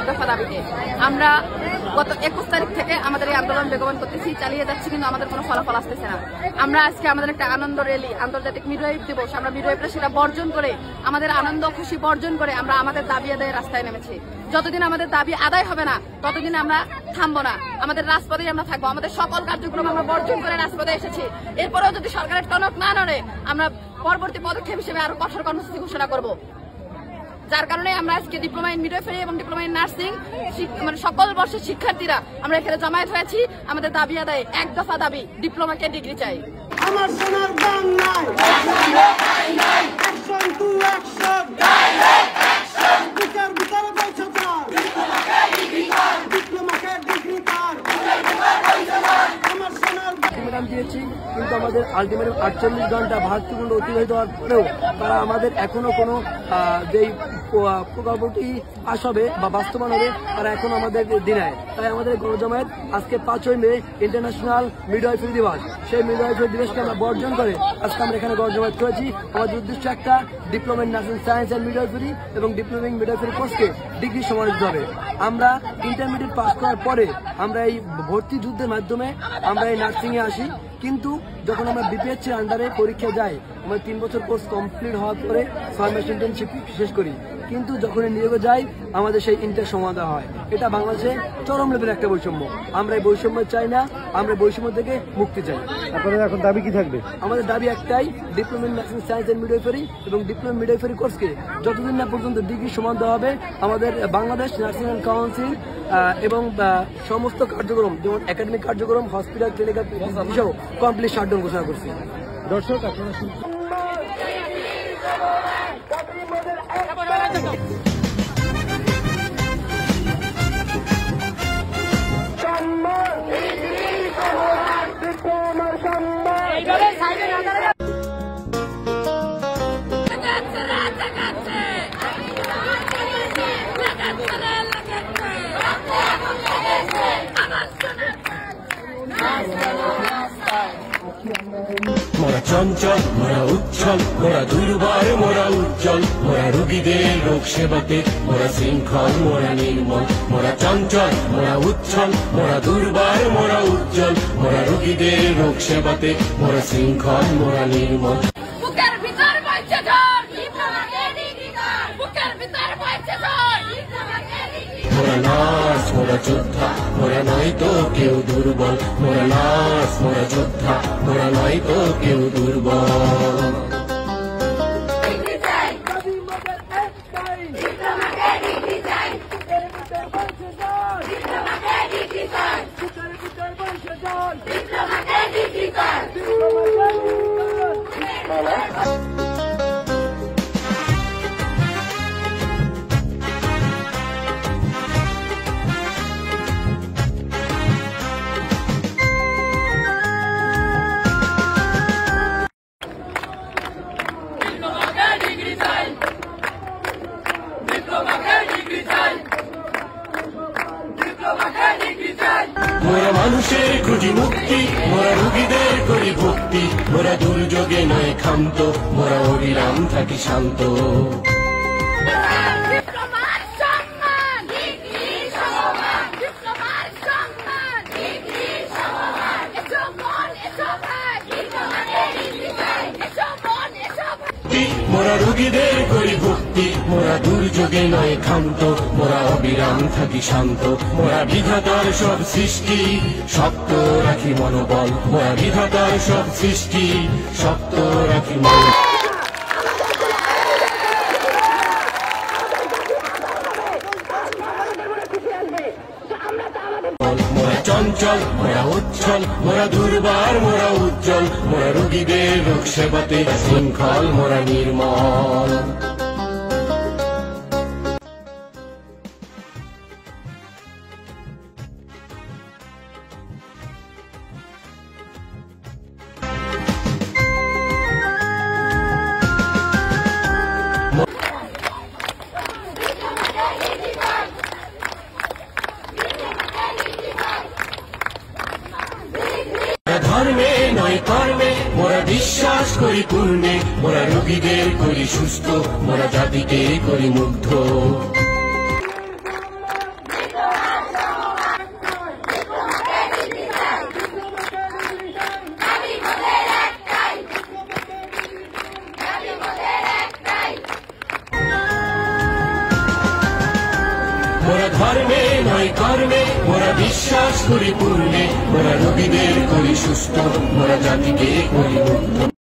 এক দফা দাবিতে আমরা গত 21 তারিখ থেকে আমাদের এই আন্দোলন বেগবান করতেছি, চালিয়ে যাচ্ছি, কিন্তু আমাদের কোনো ফলাফল আসতেছে না। আমরা আজকে আমাদের একটা আনন্দ র্যালি, আন্তর্জাতিক মিডওয়াইফ দিবস, আমরা মিডওয়াইফরা সেটা বর্জন করে, আমাদের আনন্দ খুশি বর্জন করে আমরা আমাদের দাবি আদায়ে রাস্তায় নেমেছি। যতদিন আমাদের দাবি আদায় হবে না ততদিন আমরা থামবো না, আমাদের রাজপথেই আমরা থাকবো। আমাদের সকল কার্যক্রম আমরা বর্জন করে রাজপথে এসেছি। এরপরেও যদি সরকারের টনক না নড়ে আমরা পরবর্তী পদক্ষেপ হিসেবে আরো কঠোর কর্মসূচি ঘোষণা করব। যার কারণে আমরা আজকে ডিপ্লোমা ইন মিডওয়াইফারি এবং ডিপ্লোমা ইন নার্সিং মানে সকল বর্ষের শিক্ষার্থীরা আমরা এখানে জমায়েত হয়েছি। আমাদের দাবি আদায় এক দফা দাবি, ডিপ্লোমাকে ডিগ্রি চাই। আমার সোনার বাংলায় অ্যাকশন টু অ্যাকশন, বুকের ভিতরে বলছো তার, ডিপ্লোমাকে ডিগ্রি তার, আমার সোনার আলটিমেটাম দিয়েছি, কিন্তু আমাদের আলটিমেটাম 48 ঘন্টা 72 ঘন্টা অতিবাহিত হওয়ার পরেও তারা আমাদের এখনো কোনো যেই প্রকল্পটি পাস হবে বা বাস্তবায়ন হবে তারা এখনো আমাদের দিনায়। তাই আমাদের গণজমায়েত আজকে 5ই মে ইন্টারন্যাশনাল মিডওয়াইফারি দিবস, সেই মিডওয়াইফারি দিবসকে আমরা বর্জন করে আজকে আমরা এখানে গণজমায়েত করেছি। আমাদের উদ্দেশ্য একটা, diploma in nursing science and midwifery এবং ডিপ্লোমা ইন মিডওয়াইফারি কোর্সকে ডিগ্রি সমান দিতে হবে। আমরা ইন্টারমিডিয়েট পাস করার পরে আমরা এই ভর্তি যুদ্ধের মাধ্যমে আমরা এই নার্সিংয়ে আসি, কিন্তু যখন আমরা বিপিএইচ এর আন্ডারে পরীক্ষা যাই, আমরা 3 বছর কোর্স কমপ্লিট হওয়ার পরে ফার্মেসি ইন্টার্নশিপ শেষ করি, কিন্তু যখন নিয়োগে যাই আমাদের সেই ইন্টার সমাধান হয়। এটা বাংলাদেশে চরম লেভেলের একটা বৈষম্য। আমরা এই বৈষম্য চাই না, আমরা বৈষম্য থেকে মুক্তি চাই। আপনাদের এখন দাবি কি থাকবে? আমাদের দাবি একটাই, diploma in nursing science and midwifery এবং ডিপ্লোমা মিডওয়াইফারি কোর্সকে যতদিন না পর্যন্ত ডিগ্রি সমান দেওয়া হবে, আমাদের বাংলাদেশ নার্সিং অ্যান্ড কাউন্সিল এবং সমস্ত কার্যক্রম যেমন একাডেমিক কার্যক্রম, হসপিটাল, ক্লিনিক্যাল সহ কমপ্লিট শাটডাউন ঘোষণা করছি। দর্শক আপনারা শুনছেন মোরা চঞ্চল, মোরা উচ্ছল, মোরা দুর্বার, মোরা উজ্জ্বল, মোরা রোগীদের রোগ সেবাতে, মোরা শৃঙ্খল, মোরা নির্মল। মোরা চঞ্চল, মোরা উচ্ছল, মোরা দুর্বার, মোরা উজ্জ্বল, মোরা রোগীদের রোগ সেবাতে, মোরা শৃঙ্খল, মোরা নির্মল। বুকের ভিতর বইছে ঝড়, ডিপ্লোমাকে ডিগ্রি কর, বুকের ভিতর বইছে ঝড়, ডিপ্লোমাকে ডিগ্রি কর। মোরা নার্স, মোরা যোদ্ধা, মোরা নয় তো কেউ দুর্বল। মোরা নার্স, মোরা যোদ্ধা, মোরা নয় তো কেউ দুর্বল। মোরা মানুষের খুঁজি মুক্তি, মোরা রোগীদের করি ভক্তি, মোরা দুর্যোগে নয় ক্ষান্ত, মোরা অবিরাম থাকি শান্ত। মোরা রোগীদের করি ভক্তি, মোরা দুর্যোগে নয় ক্ষান্ত, মোরা অবিরাম থাকি শান্ত। মোরা বিধাতার সব সৃষ্টি, শক্ত রাখি মনোবল। মোরা বিধাতার সব সৃষ্টি, শক্ত রাখি মনোবল। মোরা চঞ্চল, মোরা উচ্ছল, মোরা দুর্বার, মোরা উজ্জ্বল, মোরা রোগীদের রোগ সেবাতে, শৃঙ্খল, মোরা নির্মল। ধর্মে নয় কর্মে, মোরা বিশ্বাস করি পূর্ণে, মোরা রোগীদের করি সুস্থ, মোরা জাতিকে করি মুগ্ধ। মোরা ধর্মে নয় কর্মে, মোরা বিশ্বাস করি পূর্ণে, মোরা রোগীদের করি সুস্থ, মোরা জাতিকে করি মুক্ত।